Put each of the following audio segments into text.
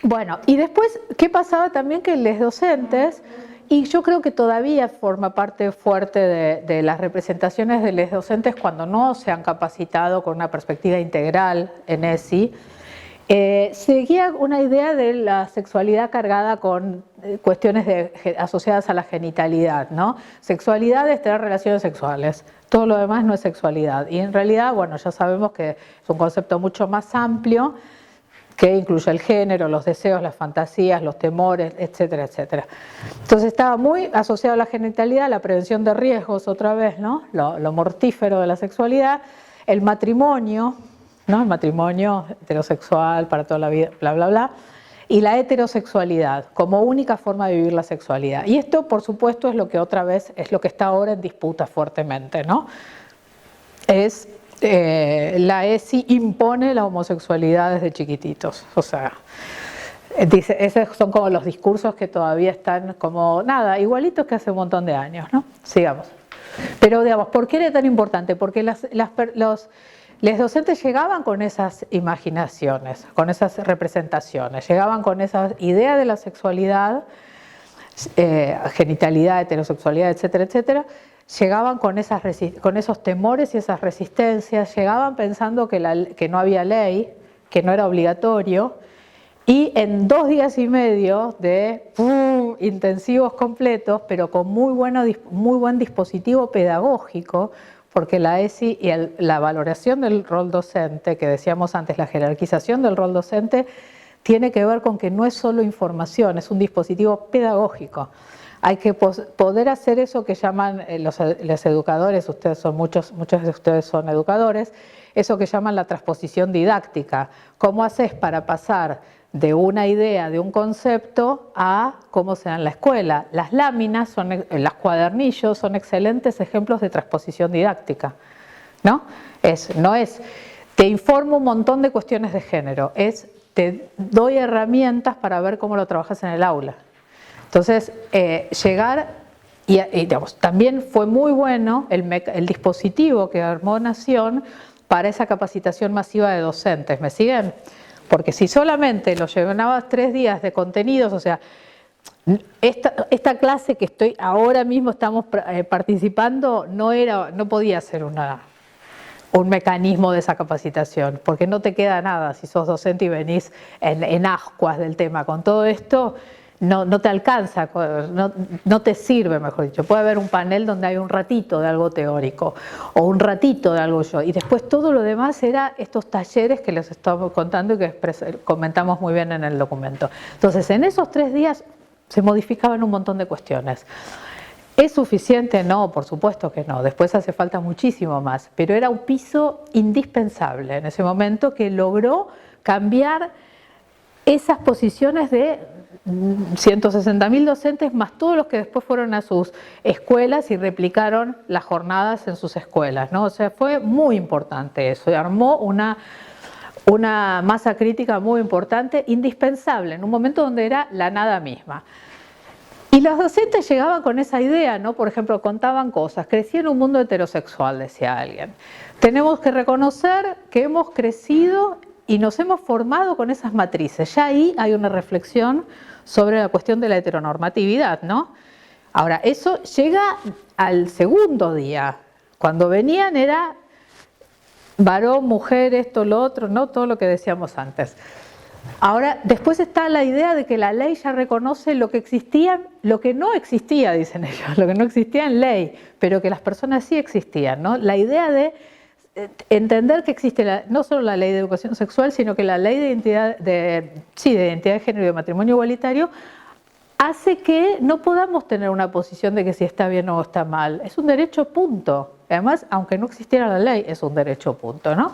Bueno, y después, ¿qué pasaba también? Que los docentes, y yo creo que todavía forma parte fuerte de las representaciones de los docentes cuando no se han capacitado con una perspectiva integral en ESI, seguía una idea de la sexualidad cargada con cuestiones asociadas a la genitalidad, ¿no? Sexualidad es tener relaciones sexuales, todo lo demás no es sexualidad. Y en realidad, bueno, ya sabemos que es un concepto mucho más amplio, que incluye el género, los deseos, las fantasías, los temores, etcétera, etcétera. Entonces estaba muy asociado a la genitalidad, la prevención de riesgos, otra vez, ¿no? Lo mortífero de la sexualidad, el matrimonio, ¿no? El matrimonio heterosexual para toda la vida, bla, bla, bla, y la heterosexualidad como única forma de vivir la sexualidad. Y esto, por supuesto, es lo que otra vez, es lo que está ahora en disputa fuertemente, ¿no? Es la ESI impone la homosexualidad desde chiquititos, o sea, dice, esos son como los discursos que todavía están como, nada, igualitos que hace un montón de años, ¿no? Sigamos. Pero, digamos, ¿por qué era tan importante? Porque los docentes llegaban con esas imaginaciones, con esas representaciones, llegaban con esa idea de la sexualidad, genitalidad, heterosexualidad, etcétera, etcétera, llegaban con esos temores y esas resistencias, llegaban pensando que no había ley, que no era obligatorio, y en 2 días y medio de intensivos completos, pero con muy buen dispositivo pedagógico, porque la ESI y la valoración del rol docente, que decíamos antes, la jerarquización del rol docente, tiene que ver con que no es solo información, es un dispositivo pedagógico. Hay que poder hacer eso que llaman los educadores, muchos de ustedes son educadores, eso que llaman la transposición didáctica. ¿Cómo haces para pasar de una idea, de un concepto, a cómo se da en la escuela? Las láminas, los cuadernillos son excelentes ejemplos de transposición didáctica, ¿no? No es, te informo un montón de cuestiones de género, te doy herramientas para ver cómo lo trabajas en el aula. Entonces, llegar, y digamos, también fue muy bueno el dispositivo que armó Nación para esa capacitación masiva de docentes. ¿Me siguen? Porque si solamente lo llevabas 3 días de contenidos, o sea, esta clase que ahora mismo estamos participando no podía ser un mecanismo de esa capacitación, porque no te queda nada si sos docente y venís en ascuas del tema. Con todo esto no te alcanza, no te sirve, mejor dicho. Puede haber un panel donde hay un ratito de algo teórico o un ratito de algo y después todo lo demás era estos talleres que les estamos contando y que comentamos muy bien en el documento. Entonces, en esos 3 días se modificaban un montón de cuestiones. ¿Es suficiente? No, por supuesto que no. Después hace falta muchísimo más. Pero era un piso indispensable en ese momento que logró cambiar esas posiciones de 160.000 docentes más todos los que después fueron a sus escuelas y replicaron las jornadas en sus escuelas, ¿no? O sea, fue muy importante eso. Armó una masa crítica muy importante, indispensable, en un momento donde era la nada misma. Y los docentes llegaban con esa idea, ¿no? Por ejemplo, contaban cosas. Crecí en un mundo heterosexual, decía alguien. Tenemos que reconocer que hemos crecido y nos hemos formado con esas matrices. Ya ahí hay una reflexión sobre la cuestión de la heteronormatividad, ¿no? Ahora, eso llega al segundo día. Cuando venían era varón, mujer, esto, lo otro, ¿no? Todo lo que decíamos antes. Ahora, después está la idea de que la ley ya reconoce lo que existía, lo que no existía, dicen ellos, lo que no existía en ley, pero que las personas sí existían, ¿no? La idea de entender que existe no solo la ley de educación sexual, sino que la ley de identidad de género y de matrimonio igualitario hace que no podamos tener una posición de que si está bien o está mal. Es un derecho, punto. Además, aunque no existiera la ley, es un derecho, punto, ¿no?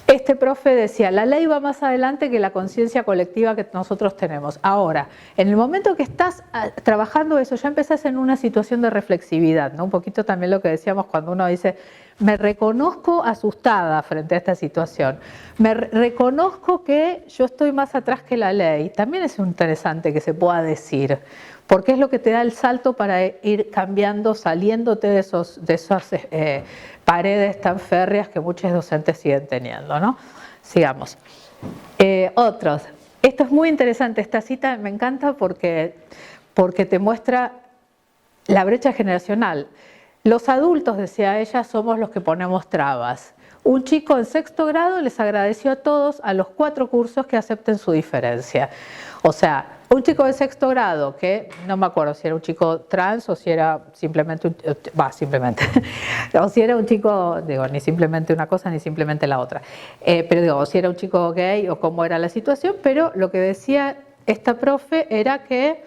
Este profe decía, la ley va más adelante que la conciencia colectiva que nosotros tenemos. Ahora, en el momento que estás trabajando eso, ya empezás en una situación de reflexividad, ¿no? Un poquito también lo que decíamos cuando uno dice, me reconozco asustada frente a esta situación, me reconozco que yo estoy más atrás que la ley. También es interesante que se pueda decir, porque es lo que te da el salto para ir cambiando, saliéndote de esas paredes tan férreas que muchos docentes siguen teniendo, ¿no? Sigamos. Otros. Esto es muy interesante, esta cita me encanta porque te muestra la brecha generacional. Los adultos, decía ella, somos los que ponemos trabas. Un chico en 6º grado les agradeció a todos a los 4 cursos que acepten su diferencia. O sea, un chico de 6º grado, que no me acuerdo si era un chico trans o si era simplemente, o si era un chico, digo, ni simplemente una cosa ni simplemente la otra, pero digo, o si era un chico gay o cómo era la situación, pero lo que decía esta profe era que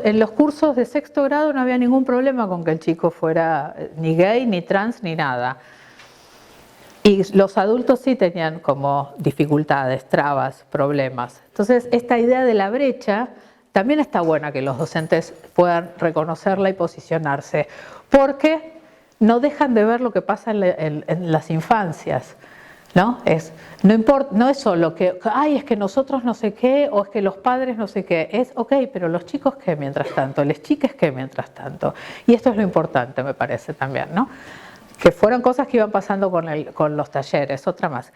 en los cursos de 6º grado no había ningún problema con que el chico fuera ni gay, ni trans, ni nada. Y los adultos sí tenían como dificultades, trabas, problemas. Entonces, esta idea de la brecha también está buena que los docentes puedan reconocerla y posicionarse, porque no dejan de ver lo que pasa en las infancias. ¿No? No es solo que, ay, es que nosotros no sé qué, o es que los padres no sé qué. Es, ok, pero los chicos qué mientras tanto, las chicas qué mientras tanto. Y esto es lo importante, me parece también, ¿no? Que fueron cosas que iban pasando con los talleres, otra más.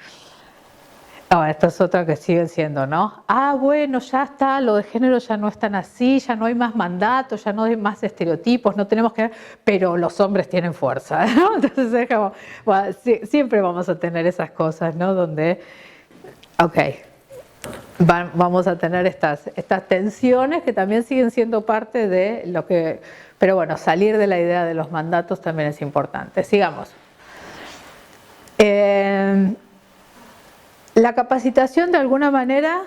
Esta es otra que siguen siendo, ¿no? Bueno, ya está, lo de género ya no es tan así, ya no hay más mandatos, ya no hay más estereotipos, no tenemos que... Pero los hombres tienen fuerza, ¿no? Entonces es como, bueno, siempre vamos a tener esas cosas, ¿no? Donde, ok, vamos a tener estas tensiones que también siguen siendo parte de lo que... Pero bueno, salir de la idea de los mandatos también es importante. Sigamos. La capacitación de alguna manera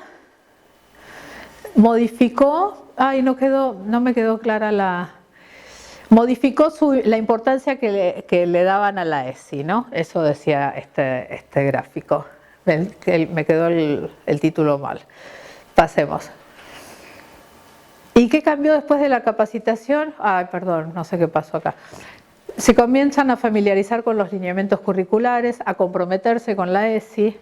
modificó, no me quedó clara modificó la importancia que le daban a la ESI, ¿no? Eso decía este gráfico. Me quedó el título mal. Pasemos. ¿Y qué cambió después de la capacitación? Perdón, no sé qué pasó acá. Se comienzan a familiarizar con los lineamientos curriculares, a comprometerse con la ESI,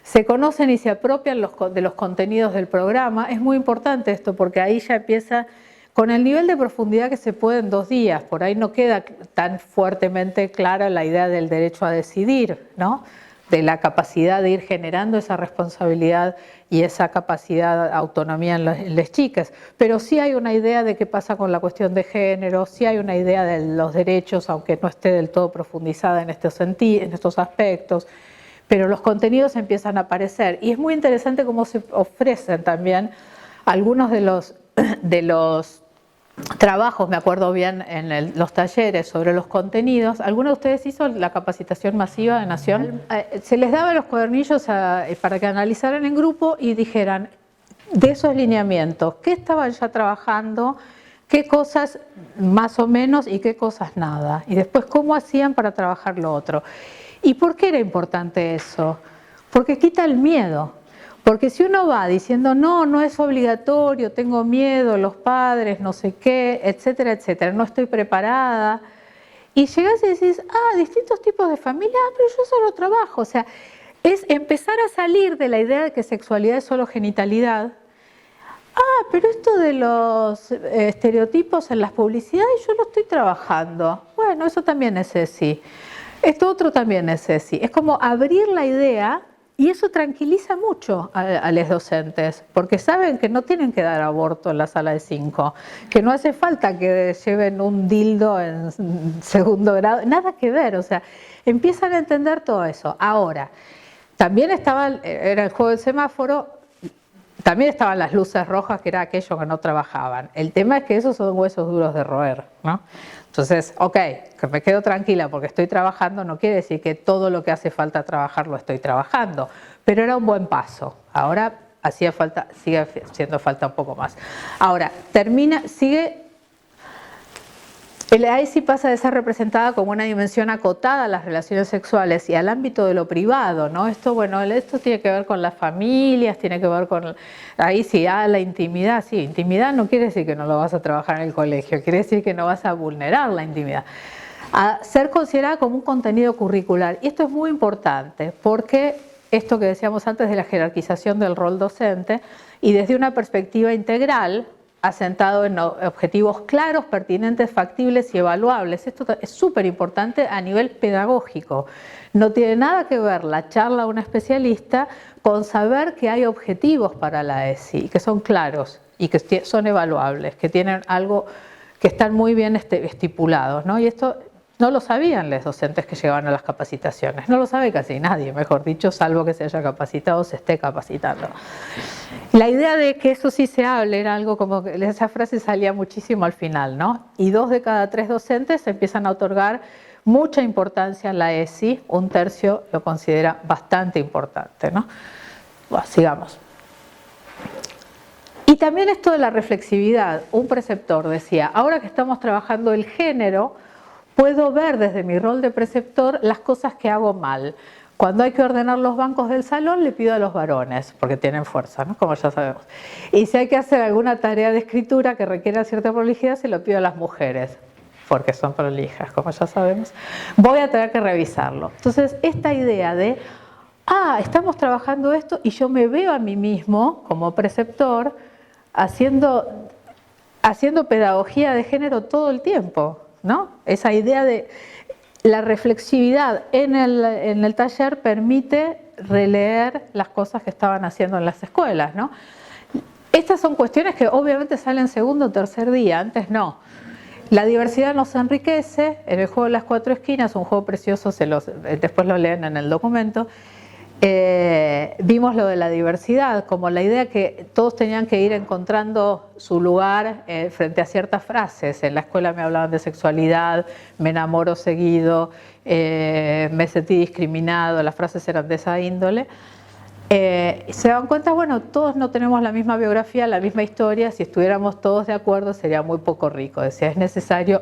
se conocen y se apropian de los contenidos del programa. Es muy importante esto porque ahí ya empieza con el nivel de profundidad que se puede en 2 días. Por ahí no queda tan fuertemente clara la idea del derecho a decidir, ¿no? De la capacidad de ir generando esa responsabilidad y esa capacidad de autonomía en las chicas. Pero sí hay una idea de qué pasa con la cuestión de género, sí hay una idea de los derechos, aunque no esté del todo profundizada en estos aspectos. Pero los contenidos empiezan a aparecer y es muy interesante cómo se ofrecen también algunos de los trabajos, me acuerdo bien en los talleres sobre los contenidos. ¿Alguno de ustedes hizo la capacitación masiva de Nación? Se les daba los cuadernillos para que analizaran en grupo y dijeran de esos lineamientos, qué estaban ya trabajando, qué cosas más o menos y qué cosas nada. Y después cómo hacían para trabajar lo otro. ¿Y por qué era importante eso? Porque quita el miedo. Porque si uno va diciendo, no es obligatorio, tengo miedo, los padres, no sé qué, etcétera, etcétera, no estoy preparada, y llegás y decís, distintos tipos de familia, pero yo solo trabajo. O sea, es empezar a salir de la idea de que sexualidad es solo genitalidad. Pero esto de los estereotipos en las publicidades, yo lo estoy trabajando. Bueno, eso también es ESI. Esto otro también es ESI. Es como abrir la idea y eso tranquiliza mucho a los docentes, porque saben que no tienen que dar aborto en la sala de 5, que no hace falta que lleven un dildo en 2º grado, nada que ver, o sea, empiezan a entender todo eso. Ahora, también era el juego del semáforo, también estaban las luces rojas, que era aquello que no trabajaban. El tema es que esos son huesos duros de roer, ¿no? Entonces, ok, que me quedo tranquila porque estoy trabajando, no quiere decir que todo lo que hace falta trabajar lo estoy trabajando, pero era un buen paso. Ahora sigue haciendo falta un poco más. Ahora, el ESI pasa de ser representada como una dimensión acotada a las relaciones sexuales y al ámbito de lo privado, ¿no? Esto tiene que ver con las familias, tiene que ver con... Ahí sí, la intimidad. Sí, intimidad no quiere decir que no lo vas a trabajar en el colegio, quiere decir que no vas a vulnerar la intimidad. A ser considerada como un contenido curricular. Y esto es muy importante porque esto que decíamos antes de la jerarquización del rol docente y desde una perspectiva integral, asentado en objetivos claros, pertinentes, factibles y evaluables. Esto es súper importante a nivel pedagógico. No tiene nada que ver la charla de un especialista con saber que hay objetivos para la ESI, que son claros y que son evaluables, que tienen algo, que están muy bien estipulados, ¿no? Y esto no lo sabían los docentes que llegaban a las capacitaciones, no lo sabe casi nadie, mejor dicho, salvo que se haya capacitado o se esté capacitando. La idea de que eso sí se hable era algo como que esa frase salía muchísimo al final, ¿no? Y 2 de cada 3 docentes empiezan a otorgar mucha importancia a la ESI, 1/3 lo considera bastante importante, ¿no? Bueno, sigamos. Y también esto de la reflexividad. Un preceptor decía, ahora que estamos trabajando el género, puedo ver desde mi rol de preceptor las cosas que hago mal. Cuando hay que ordenar los bancos del salón, le pido a los varones, porque tienen fuerza, ¿no? Como ya sabemos. Y si hay que hacer alguna tarea de escritura que requiera cierta prolijidad, se lo pido a las mujeres, porque son prolijas, como ya sabemos. Voy a tener que revisarlo. Entonces, esta idea de, estamos trabajando esto y yo me veo a mí mismo como preceptor haciendo pedagogía de género todo el tiempo, ¿no? Esa idea de la reflexividad en el taller permite releer las cosas que estaban haciendo en las escuelas, ¿no? Estas son cuestiones que obviamente salen segundo o tercer día, antes no. La diversidad nos enriquece, en el juego de las 4 esquinas, un juego precioso, después lo leen en el documento, vimos lo de la diversidad, como la idea que todos tenían que ir encontrando su lugar frente a ciertas frases. En la escuela me hablaban de sexualidad, me enamoro seguido, me sentí discriminado, las frases eran de esa índole. Se dan cuenta, bueno, todos no tenemos la misma biografía, la misma historia, si estuviéramos todos de acuerdo sería muy poco rico. Decía, es necesario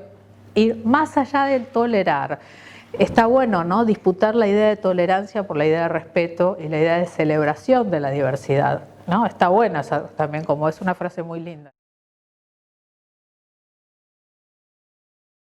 ir más allá de tolerar. Está bueno, ¿no?, disputar la idea de tolerancia por la idea de respeto y la idea de celebración de la diversidad, ¿no? Está buena también, como es una frase muy linda.